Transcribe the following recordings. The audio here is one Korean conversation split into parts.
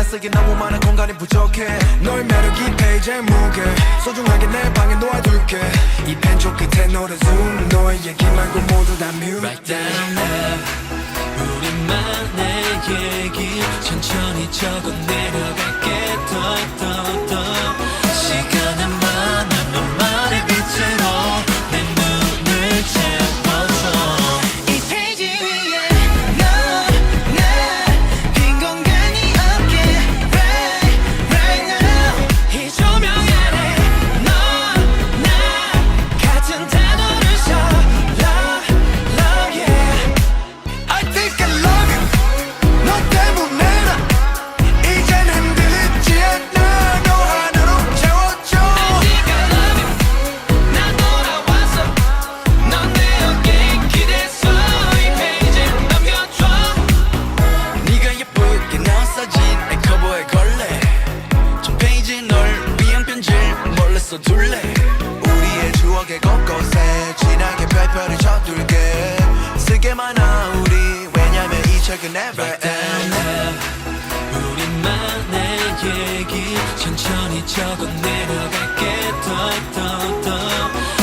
쓰기 너무 많은 공간이 부족해. 너의 매력이 페이지의 무게 소중하게 내 방에 놓아둘게. 이 펜조 끝에 노래 zoom 너의 얘기 말고 모두 다 mute. Right down now 우리만의 얘기 천천히 적어 내려갈게 더 시간은 많아 너만의 빛으로 내 눈을 채워줘. 이 페이지 위에 너나 빈 공간이 없게 right now. 이 조명 아래 너나 같은 단어를 써 love love yeah. I think I love you 너 때문에 나 이젠 흔들리지 않아. 너 하나로 채워줘. I think I love you 난 돌아왔어 넌 내 어깨에 기댔어. 이 페이지 넘겨줘. 네가 예쁘게 나온 사진 내 커버에 걸래. 저 페이지 널 위한 편지를 몰래 써둘래. 우리의 추억의 곳곳에 진하게 별표를 쳐둘게. 쓰게만 하 우리 왜냐면 이 책은 never Right end. down now 우리만의 얘기 천천히 적어 내려갈게 더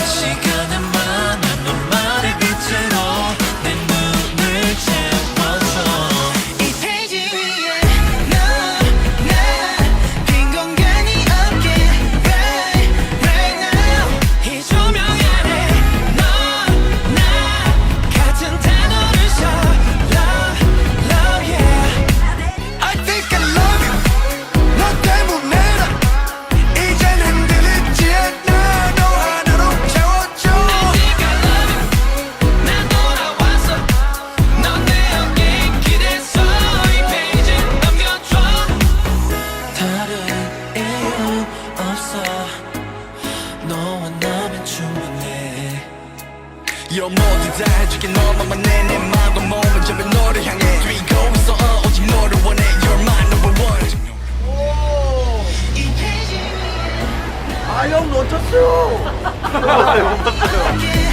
시간은 많아 너만의 빛으로 내 눈을 채워줘. 이 페이지 위에 너나 빈 공간이 없게 right now. 이 조명 아래 너나 같은 단어를 써 love love yeah. I think I love you 너 때문에 나 이젠 흔들리지 않아. 너 하나로 채워줘. I think I love you 난 돌아왔어 넌 내 어깨에 기댔어. 이 페이지 넘겨줘. 다른 이유 없어 너와 나면 충분해. 요 모두 다 해줄게 너만만 내 마음과 몸을 잡은 너를 향해 뛰고 있어 오직 너를 원해. You're my number one. 이 페이지 아 형 놓쳤어요. 위에